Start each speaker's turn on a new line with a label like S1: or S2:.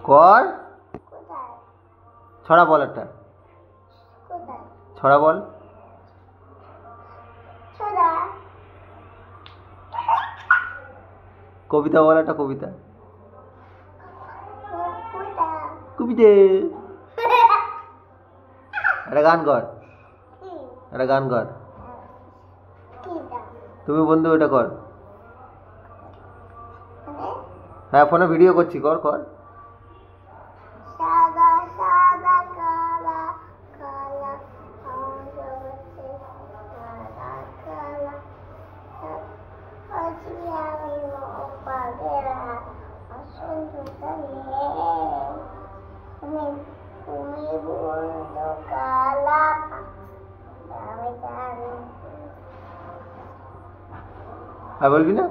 S1: কর। ছড়া বল একটা, ছড়া বল। কবিতা বল একটা, কবিতা। কবিতা একটা গান কর, একটা গান কর। তুমি বন্ধু ওটা কর। হ্যাঁ ফোনে ভিডিও করছি, কর কর। আর বলবি না?